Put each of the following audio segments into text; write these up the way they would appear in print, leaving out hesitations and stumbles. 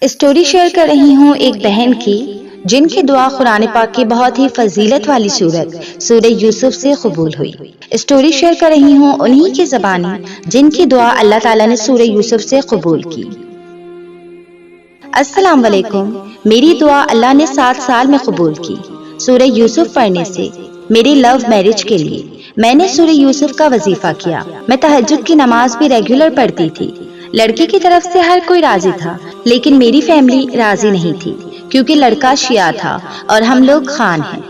Story share کر رہی ہوں ایک بہن کی جن کی دعا قرآن پاک کی بہت ہی فضیلت والی سورت سورہ یوسف سے قبول ہوئی۔ اسٹوری شیئر کر رہی ہوں انہی کی زبانی جن کی دعا اللہ تعالیٰ نے سورہ یوسف سے قبول کی۔ السلام علیکم، میری دعا اللہ نے 7 سال میں قبول کی۔ سورہ یوسف پڑھنے سے میری لو میرج کے لیے میں نے سورہ یوسف کا وظیفہ کیا۔ میں تہجد کی نماز بھی ریگولر پڑھتی تھی۔ لڑکی کی طرف سے ہر کوئی راضی تھا، لیکن میری فیملی راضی نہیں تھی کیونکہ لڑکا شیعہ تھا اور ہم لوگ خان ہیں۔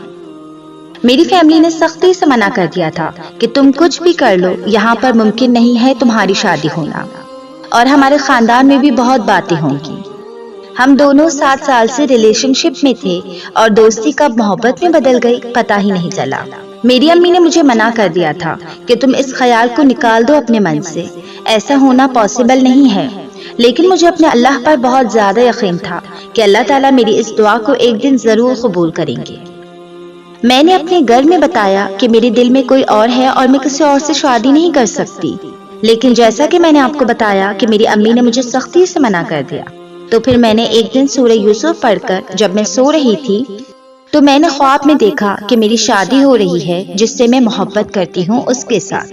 میری فیملی نے سختی سے منع کر دیا تھا کہ تم کچھ بھی کر لو، یہاں پر ممکن نہیں ہے تمہاری شادی ہونا، اور ہمارے خاندان میں بھی بہت باتیں ہوں گی۔ ہم دونوں 7 سال سے ریلیشن شپ میں تھے اور دوستی کب محبت میں بدل گئی پتہ ہی نہیں چلا۔ میری امی نے مجھے منع کر دیا تھا کہ تم اس خیال کو نکال دو اپنے من سے، ایسا ہونا پاسبل نہیں ہے، لیکن مجھے اپنے اللہ پر بہت زیادہ یقین تھا کہ اللہ تعالیٰ میری اس دعا کو ایک دن ضرور قبول کریں گے۔ میں نے اپنے گھر میں بتایا کہ میرے دل میں کوئی اور ہے اور میں کسی اور سے شادی نہیں کر سکتی، لیکن جیسا کہ میں نے آپ کو بتایا کہ میری امی نے مجھے سختی سے منع کر دیا، تو پھر میں نے ایک دن سورہ یوسف پڑھ کر جب میں سو رہی تھی تو میں نے خواب میں دیکھا کہ میری شادی ہو رہی ہے جس سے میں محبت کرتی ہوں اس کے ساتھ۔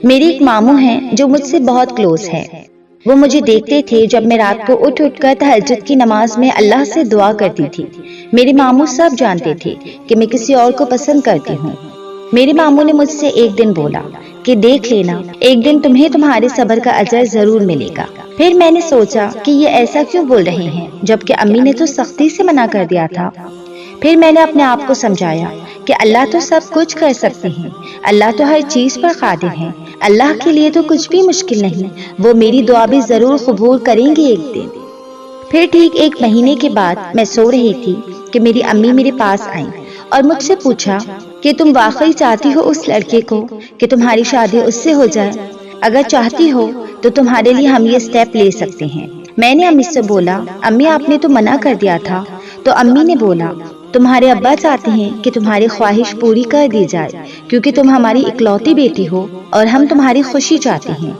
میری ایک ماموں ہیں جو مجھ سے بہت کلوز ہے۔ وہ مجھے دیکھتے تھے جب میں رات کو اٹھ کر تہجد کی نماز میں اللہ سے دعا کرتی تھی۔ میرے ماموں سب جانتے تھے کہ میں کسی اور کو پسند کرتی ہوں۔ میرے ماموں نے مجھ سے ایک دن بولا کہ دیکھ لینا، ایک دن تمہیں تمہارے صبر کا اجر ضرور ملے گا۔ پھر میں نے سوچا کہ یہ ایسا کیوں بول رہے ہیں جبکہ امی نے تو سختی سے منع کر دیا تھا۔ پھر میں نے اپنے آپ کو سمجھایا کہ اللہ تو سب کچھ کر سکتے ہیں، اللہ تو ہر چیز پر قادر ہیں، اللہ کے لیے تو کچھ بھی مشکل نہیں، وہ میری دعا بھی ضرور قبول کریں گے ایک دن۔ پھر ٹھیک 1 مہینے کے بعد میں سو رہی تھی کہ میری امی میرے پاس آئیں اور مجھ سے پوچھا کہ تم واقعی چاہتی ہو اس لڑکے کو کہ تمہاری شادی اس سے ہو جائے؟ اگر چاہتی ہو تو تمہارے لیے ہم یہ سٹیپ لے سکتے ہیں۔ میں نے امی سے بولا، امی آپ نے تو منع کر دیا تھا۔ تو امی نے بولا، تمہارے ابا چاہتے ہیں کہ تمہاری خواہش پوری کر دی جائے کیونکہ تم ہماری اکلوتی بیٹی ہو اور ہم تمہاری خوشی چاہتے ہیں۔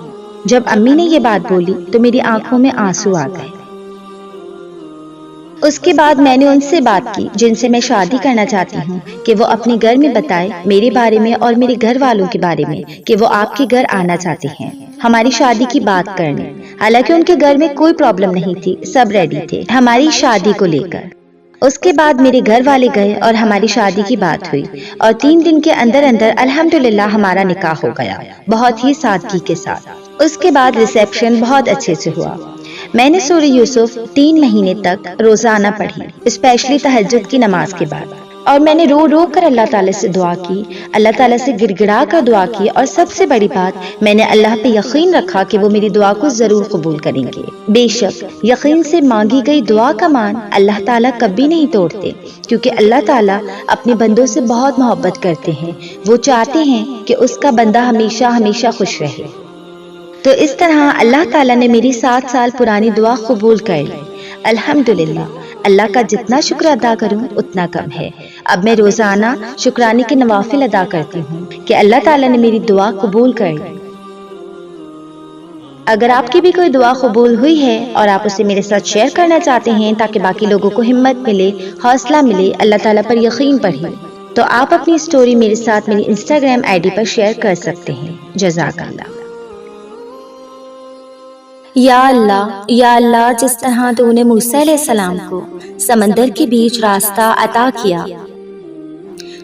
جب امی نے یہ بات بولی تو میری آنکھوں میں آنسو آ گئے۔ اس کے بعد میں نے ان سے بات کی جن سے میں شادی کرنا چاہتی ہوں کہ وہ اپنے گھر میں بتائے میرے بارے میں اور میرے گھر والوں کے بارے میں کہ وہ آپ کے گھر آنا چاہتے ہیں ہماری شادی کی بات کرنے۔ حالانکہ ان کے گھر میں کوئی پرابلم نہیں تھی، سب ریڈی تھے ہماری شادی کو لے کر۔ اس کے بعد میرے گھر والے گئے اور ہماری شادی کی بات ہوئی اور 3 دن کے اندر الحمدللہ ہمارا نکاح ہو گیا، بہت ہی سادگی کے ساتھ۔ اس کے بعد ریسیپشن بہت اچھے سے ہوا۔ میں نے سورہ یوسف 3 مہینے تک روزانہ پڑھی، اسپیشلی تہجد کی نماز کے بعد، اور میں نے رو کر اللہ تعالیٰ سے دعا کی، اللہ تعالیٰ سے گڑ گڑا کر دعا کی، اور سب سے بڑی بات میں نے اللہ پہ یقین رکھا کہ وہ میری دعا کو ضرور قبول کریں گے۔ بے شک یقین سے مانگی گئی دعا کا مان اللہ تعالیٰ کبھی نہیں توڑتے، کیونکہ اللہ تعالیٰ اپنے بندوں سے بہت محبت کرتے ہیں، وہ چاہتے ہیں کہ اس کا بندہ ہمیشہ ہمیشہ خوش رہے۔ تو اس طرح اللہ تعالیٰ نے میری 7 سال پرانی دعا قبول کر لی۔ الحمدللہ، اللہ کا جتنا شکر ادا کروں اتنا کم ہے۔ اب میں روزانہ شکرانے کے نوافل ادا کرتی ہوں کہ اللہ تعالیٰ نے میری دعا قبول کر لی۔ اگر آپ کی بھی کوئی دعا قبول ہوئی ہے اور آپ اسے میرے ساتھ شیئر کرنا چاہتے ہیں تاکہ باقی لوگوں کو ہمت ملے، حوصلہ ملے، اللہ تعالیٰ پر یقین بڑھے، تو آپ اپنی سٹوری میرے ساتھ میری انسٹاگرام ID پر شیئر کر سکتے ہیں۔ جزاک اللہ۔ یا اللہ، جس طرح تو نے موسیٰ علیہ السلام کو سمندر کے بیچ راستہ عطا کیا،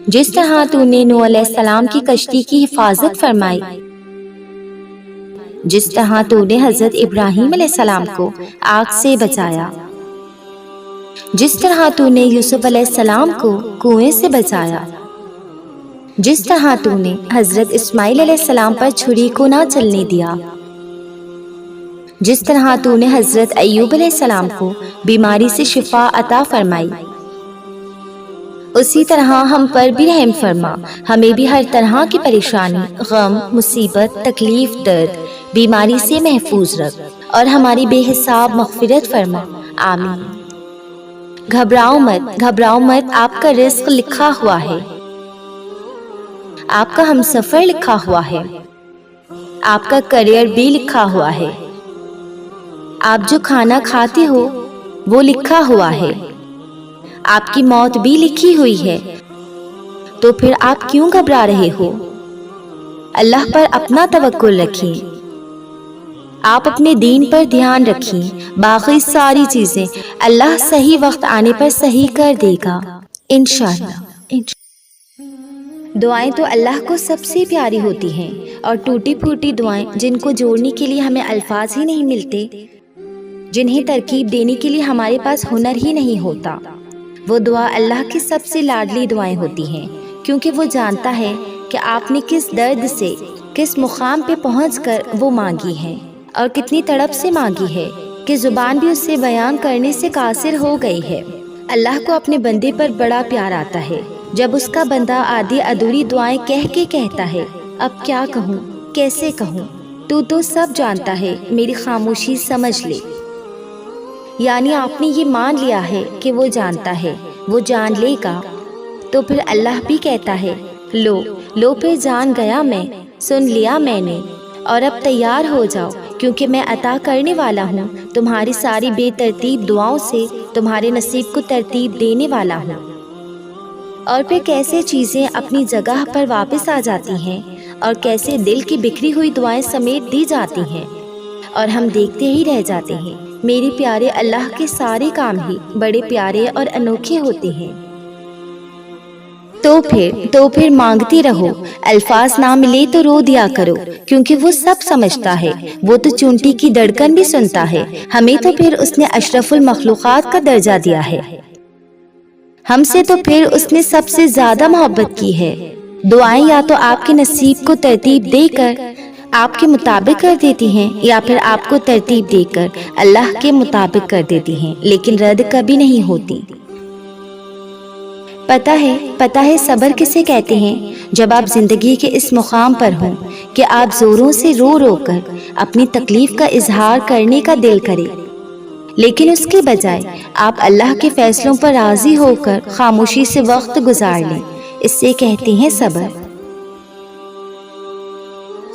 جس طرح تو نے نوح علیہ السلام کی کشتی کی حفاظت فرمائی، جس طرح تو نے حضرت ابراہیم علیہ السلام کو آگ سے بچایا، جس طرح تو نے یوسف علیہ السلام کو کنویں سے بچایا، جس طرح تو نے حضرت اسماعیل علیہ السلام پر چھری کو نہ چلنے دیا، جس طرح تو نے حضرت ایوب علیہ السلام کو بیماری سے شفا عطا فرمائی، اسی طرح ہم پر بھی رحم فرما، ہمیں بھی ہر طرح کی پریشانی، غم، مصیبت، تکلیف، درد، بیماری سے محفوظ رکھ اور ہماری بے حساب مغفرت فرما، آمین۔ گھبراؤ مت، آپ کا رزق لکھا ہوا ہے، آپ کا ہمسفر لکھا ہوا ہے، آپ کا کریئر بھی لکھا ہوا ہے، آپ جو کھانا کھاتے ہو وہ لکھا ہوا ہے، آپ کی موت بھی لکھی ہوئی ہے، تو پھر آپ کیوں گھبرا رہے ہو؟ اللہ پر اپنا توکل رکھیں، آپ اپنے دین پر دھیان رکھیں، باقی ساری چیزیں اللہ صحیح وقت آنے پر صحیح کر دے گا انشاءاللہ۔ دعائیں تو اللہ کو سب سے پیاری ہوتی ہیں، اور ٹوٹی پھوٹی دعائیں جن کو جوڑنے کے لیے ہمیں الفاظ ہی نہیں ملتے، جنہیں ترکیب دینے کے لیے ہمارے پاس ہنر ہی نہیں ہوتا، وہ دعا اللہ کی سب سے لاڈلی دعائیں ہوتی ہیں، کیونکہ وہ جانتا ہے کہ آپ نے کس درد سے، کس مقام پہ پہنچ کر وہ مانگی ہے، اور کتنی تڑپ سے مانگی ہے کہ زبان بھی اس سے بیان کرنے سے قاصر ہو گئی ہے۔ اللہ کو اپنے بندے پر بڑا پیار آتا ہے جب اس کا بندہ آدھی ادھوری دعائیں کہہ کے کہتا ہے، اب کیا کہوں، کیسے کہوں، تو سب جانتا ہے، میری خاموشی سمجھ لے۔ یعنی آپ نے یہ مان لیا ہے کہ وہ جانتا ہے، وہ جان لے گا، تو پھر اللہ بھی کہتا ہے، لو پھر جان گیا میں، سن لیا میں نے، اور اب تیار ہو جاؤ، کیونکہ میں عطا کرنے والا ہوں تمہاری ساری بے ترتیب دعاؤں سے، تمہارے نصیب کو ترتیب دینے والا ہوں۔ اور پھر کیسے چیزیں اپنی جگہ پر واپس آ جاتی ہیں، اور کیسے دل کی بکھری ہوئی دعائیں سمیٹ دی جاتی ہیں، اور ہم دیکھتے ہی رہ جاتے ہیں۔ میرے پیارے اللہ کے سارے کام ہی بڑے پیارے اور انوکھے ہوتے ہیں۔ تو پھر مانگتی رہو، الفاظ نہ ملے تو رو دیا کرو، کیونکہ وہ سب سمجھتا ہے، وہ تو چونٹی کی دھڑکن بھی سنتا ہے۔ ہمیں تو پھر اس نے اشرف المخلوقات کا درجہ دیا ہے، ہم سے تو پھر اس نے سب سے زیادہ محبت کی ہے۔ دعائیں یا تو آپ کے نصیب کو ترتیب دے کر آپ کے مطابق کر دیتی ہیں، یا پھر آپ کو ترتیب دے کر اللہ کے مطابق کر دیتی ہیں، لیکن رد کبھی نہیں ہوتی۔ پتہ ہے صبر کسے کہتے ہیں؟ جب آپ زندگی کے اس مقام پر ہوں کہ آپ زوروں سے رو رو کر اپنی تکلیف کا اظہار کرنے کا دل کرے، لیکن اس کے بجائے آپ اللہ کے فیصلوں پر راضی ہو کر خاموشی سے وقت گزار لیں، اس سے کہتے ہیں صبر۔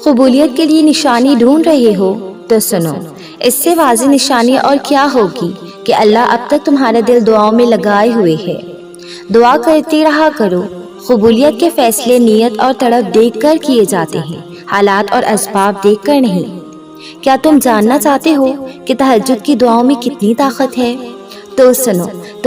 قبولیت کے لیے نشانی ڈھونڈ رہے ہو تو سنو، اس سے واضح نشانی اور کیا ہوگی کہ اللہ اب تک تمہارا دل دعاؤں میں لگائے ہوئے ہے۔ دعا کرتے رہا کرو۔ قبولیت کے فیصلے نیت اور تڑپ دیکھ کر کیے جاتے ہیں، حالات اور اسباب دیکھ کر نہیں۔ کیا تم جاننا چاہتے ہو کہ تہجد کی دعاؤں میں کتنی طاقت ہے؟ تو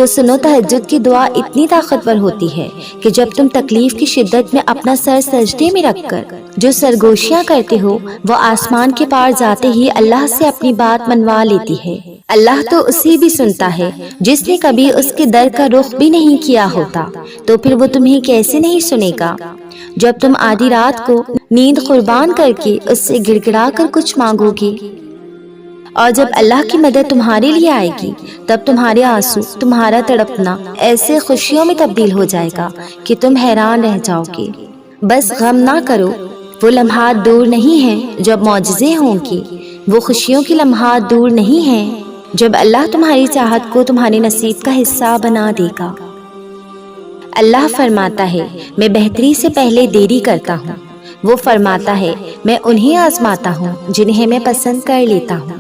سنو تہجد کی دعا اتنی طاقتور ہوتی ہے کہ جب تم تکلیف کی شدت میں اپنا سر سجدے میں رکھ کر جو سرگوشیاں کرتے ہو، وہ آسمان کے پار جاتے ہی اللہ سے اپنی بات منوا لیتی ہے۔ اللہ تو اسی بھی سنتا ہے جس نے کبھی اس کے در کا رخ بھی نہیں کیا ہوتا، تو پھر وہ تمہیں کیسے نہیں سنے گا؟ جب تم آدھی رات کو نیند قربان کر کے اس سے گڑ گڑا کر کچھ مانگو گے، اور جب اللہ کی مدد تمہارے لیے آئے گی، تب تمہارے آنسو، تمہارا تڑپنا ایسے خوشیوں میں تبدیل ہو جائے گا کہ تم حیران رہ جاؤ گے۔ بس غم نہ کرو، وہ لمحات دور نہیں ہیں جب معجزے ہوں گے، وہ خوشیوں کی لمحات دور نہیں ہیں جب اللہ تمہاری چاہت کو تمہارے نصیب کا حصہ بنا دے گا۔ اللہ فرماتا ہے، میں بہتری سے پہلے دیری کرتا ہوں۔ وہ فرماتا ہے، میں انہیں آزماتا ہوں جنہیں میں پسند کر لیتا ہوں۔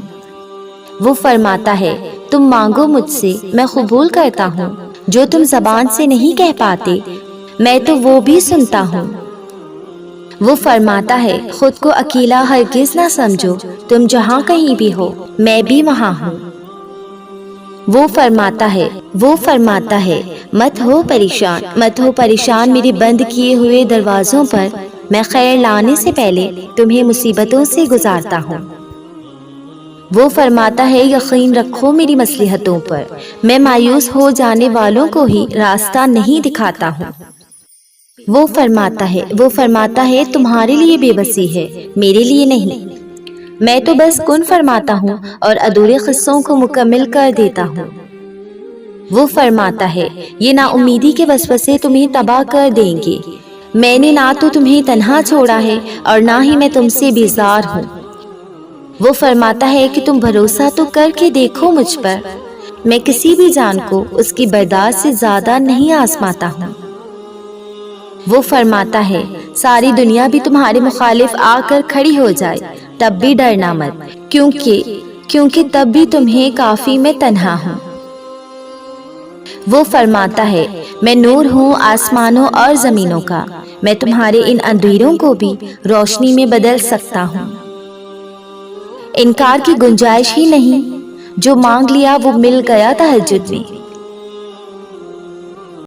وہ فرماتا ہے، تم مانگو مجھ سے، میں قبول کرتا ہوں۔ جو تم زبان سے نہیں کہہ پاتے، میں تو وہ بھی سنتا ہوں۔ وہ فرماتا ہے، خود کو اکیلا ہرگز نہ سمجھو، تم جہاں کہیں بھی ہو، میں بھی وہاں ہوں۔ وہ فرماتا ہے، مت ہو پریشان میرے بند کیے ہوئے دروازوں پر، میں خیر لانے سے پہلے تمہیں مصیبتوں سے گزارتا ہوں۔ وہ فرماتا ہے، یقین رکھو میری مصلحتوں پر، میں مایوس ہو جانے والوں کو ہی راستہ نہیں دکھاتا ہوں۔ وہ فرماتا ہے تمہارے لیے بے بسی ہے، میرے لیے نہیں۔ میں تو بس کن فرماتا ہوں اور ادھورے قصوں کو مکمل کر دیتا ہوں۔ وہ فرماتا ہے، یہ نا امیدی کے وسوسے تمہیں تباہ کر دیں گے۔ میں نے نہ تو تمہیں تنہا چھوڑا ہے اور نہ ہی میں تم سے بیزار ہوں۔ وہ فرماتا ہے کہ تم بھروسہ تو کر کے دیکھو مجھ پر، میں کسی بھی جان کو اس کی برداشت سے زیادہ نہیں آزماتا ہوں۔ وہ فرماتا ہے، ساری دنیا بھی تمہارے مخالف آ کر کھڑی ہو جائے، تب بھی ڈرنا مت، کیونکہ تب بھی تمہیں کافی میں تنہا ہوں۔ وہ فرماتا ہے میں نور ہوں آسمانوں اور زمینوں کا، میں تمہارے ان اندھیروں کو بھی روشنی میں بدل سکتا ہوں۔ انکار کی گنجائش ہی نہیں، جو مانگ لیا وہ مل گیا تہجد میں۔